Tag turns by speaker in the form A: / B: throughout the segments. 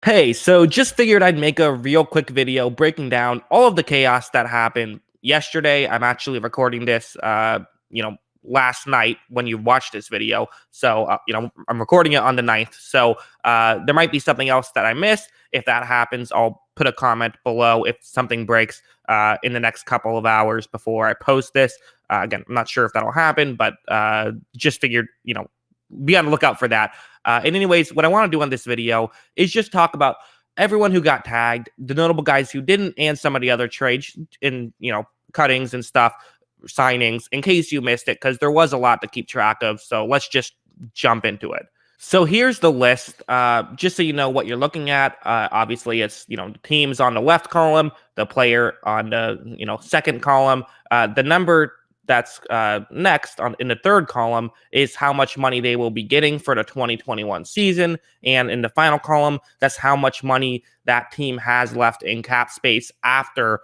A: Hey, so just figured I'd make a real quick video breaking down all of the chaos that happened yesterday. I'm actually recording this, last night when you watch this video. So, I'm recording it on the 9th. So, there might be something else that I missed. If that happens, I'll put a comment below if something breaks in the next couple of hours before I post this. Again, I'm not sure if that'll happen, but just figured, be on the lookout for that. And anyways, what I want to do on this video is just talk about everyone who got tagged, the notable guys who didn't, and some of the other trades in, cuttings and stuff, signings, in case you missed it, because there was a lot to keep track of. So let's just jump into it. So here's the list, just so you know what you're looking at. Obviously, it's, the teams on the left column, the player on the, second column. The number that's next in the third column is how much money they will be getting for the 2021 season. And in the final column, that's how much money that team has left in cap space after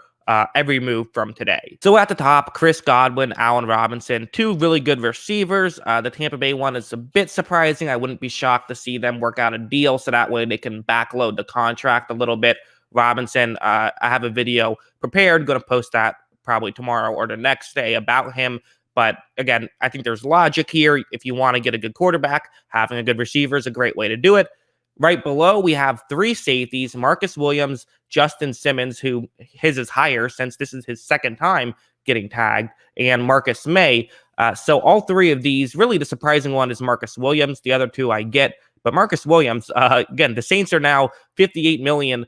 A: every move from today. So at the top, Chris Godwin, Allen Robinson, two really good receivers. The Tampa Bay one is a bit surprising. I wouldn't be shocked to see them work out a deal so that way they can backload the contract a little bit. Robinson, I have a video prepared, going to post that probably tomorrow or the next day about him. But again, I think there's logic here. If you want to get a good quarterback, having a good receiver is a great way to do it. Right below, we have three safeties, Marcus Williams, Justin Simmons, who his is higher since this is his second time getting tagged, and Marcus May. So all three of these, really the surprising one is Marcus Williams. The other two I get, but Marcus Williams, again, the Saints are now $58 million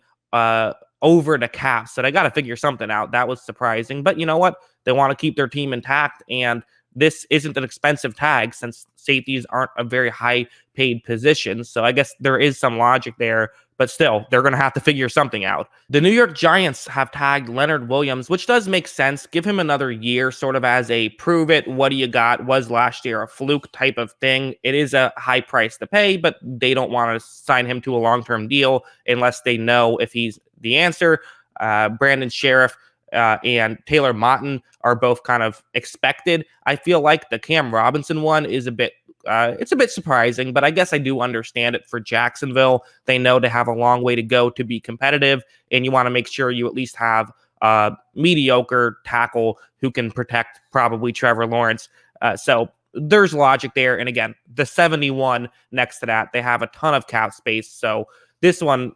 A: over the cap. So they got to figure something out. That was surprising. But you know what? They want to keep their team intact. And this isn't an expensive tag since safeties aren't a very high paid position. So I guess there is some logic there. But still, they're going to have to figure something out. The New York Giants have tagged Leonard Williams, which does make sense. Give him another year, sort of as a prove it, what do you got? Was last year a fluke type of thing? It is a high price to pay, but they don't want to sign him to a long-term deal unless they know if he's the answer. Brandon Sheriff and Taylor Motton are both kind of expected. I feel like the Cam Robinson one is a bit it's a bit surprising, but I guess I do understand it for Jacksonville. They know they have a long way to go to be competitive, and you want to make sure you at least have a mediocre tackle who can protect probably Trevor Lawrence. So there's logic there. And again, the 71 next to that, they have a ton of cap space. So this one,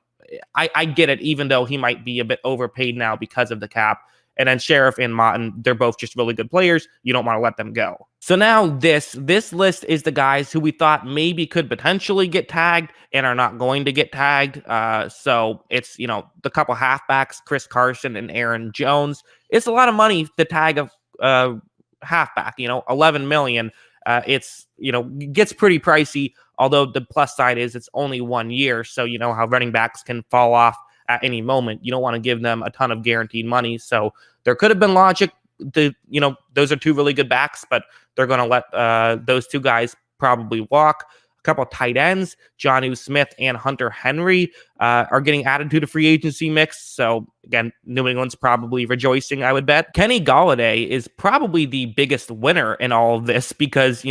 A: I get it, even though he might be a bit overpaid now because of the cap. And then Sheriff and Motton, they're both just really good players. You don't want to let them go. So now this list is the guys who we thought maybe could potentially get tagged and are not going to get tagged. So it's, the couple halfbacks, Chris Carson and Aaron Jones. It's a lot of money to tag a halfback, 11 million. It's, gets pretty pricey, although the plus side is it's only 1 year. So you know how running backs can fall off at any moment. You don't want to give them a ton of guaranteed money. So there could have been logic. Those are two really good backs, but they're going to let those two guys probably walk. A couple of tight ends, Jonnu Smith and Hunter Henry, are getting added to the free agency mix. So again, New England's probably rejoicing, I would bet. Kenny Golladay is probably the biggest winner in all of this because,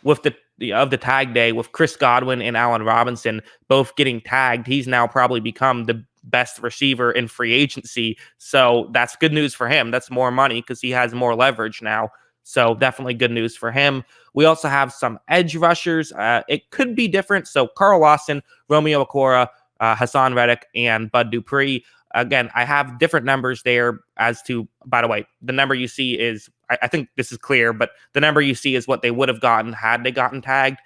A: with the tag day, with Chris Godwin and Allen Robinson both getting tagged, he's now probably become the best receiver in free agency. So that's good news for him. That's more money because he has more leverage now. So definitely good news for him. We also have some edge rushers. It could be different. So Carl Lawson, Romeo Okwara, Hassan Reddick, and Bud Dupree. Again, I have different numbers there as to, by the way, the number you see is, I think this is clear, but the number you see is what they would have gotten had they gotten tagged.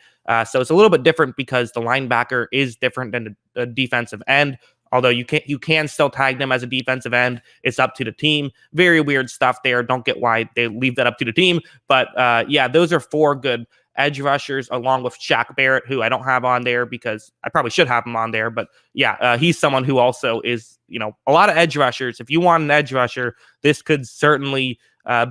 A: So it's a little bit different because the linebacker is different than the defensive end. Although you can still tag them as a defensive end. It's up to the team. Very weird stuff there. Don't get why they leave that up to the team. But yeah, those are four good edge rushers along with Shaq Barrett, who I don't have on there because I probably should have him on there. But yeah, he's someone who also is, a lot of edge rushers. If you want an edge rusher, this could certainly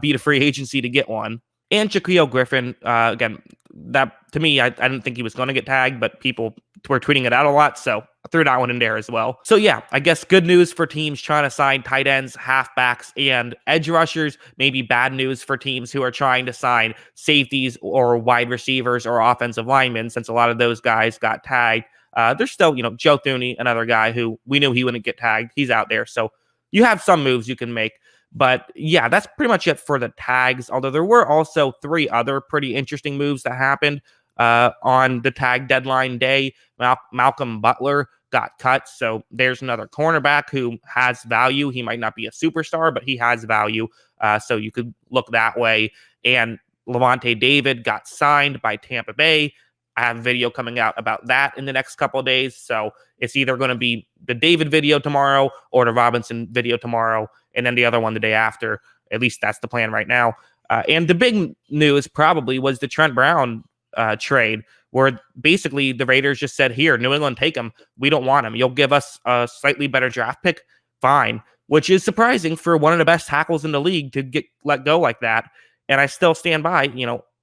A: be the free agency to get one. And Shaquille Griffin, again, that to me, I didn't think he was going to get tagged, but people were tweeting it out a lot. So I threw that one in there as well. So yeah, I guess good news for teams trying to sign tight ends, halfbacks, and edge rushers. Maybe bad news for teams who are trying to sign safeties or wide receivers or offensive linemen, since a lot of those guys got tagged. There's still, Joe Thuney, another guy who we knew he wouldn't get tagged. He's out there. So you have some moves you can make. But yeah, that's pretty much it for the tags. Although there were also 3 other pretty interesting moves that happened on the tag deadline day. Malcolm Butler got cut. So there's another cornerback who has value. He might not be a superstar, but he has value. So you could look that way. And Levante David got signed by Tampa Bay. I have a video coming out about that in the next couple of days. So it's either going to be the David video tomorrow or the Robinson video tomorrow, and then the other one the day after. At least that's the plan right now. And the big news probably was the Trent Brown trade, where basically the Raiders just said, here, New England, take him. We don't want him. You'll give us a slightly better draft pick? Fine. Which is surprising for one of the best tackles in the league to get let go like that. And I still stand by,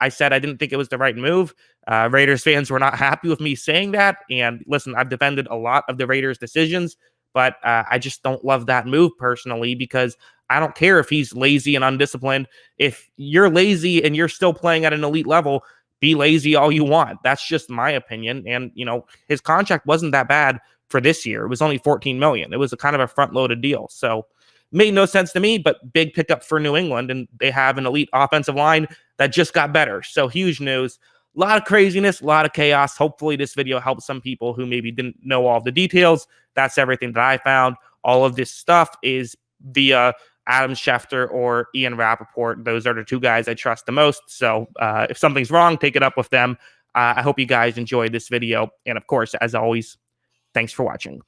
A: I said I didn't think it was the right move. Raiders fans were not happy with me saying that. And listen, I've defended a lot of the Raiders' decisions, but I just don't love that move personally, because I don't care if he's lazy and undisciplined. If you're lazy and you're still playing at an elite level, be lazy all you want. That's just my opinion. And, his contract wasn't that bad for this year. It was only $14 million. It was a kind of a front-loaded deal. So made no sense to me, but big pickup for New England. And they have an elite offensive line that just got better. So huge news. A lot of craziness, a lot of chaos. Hopefully this video helps some people who maybe didn't know all the details. That's everything that I found. All of this stuff is via Adam Schefter or Ian Rappaport. Those are the 2 guys I trust the most. So if something's wrong, take it up with them. I hope you guys enjoyed this video. And of course, as always, thanks for watching.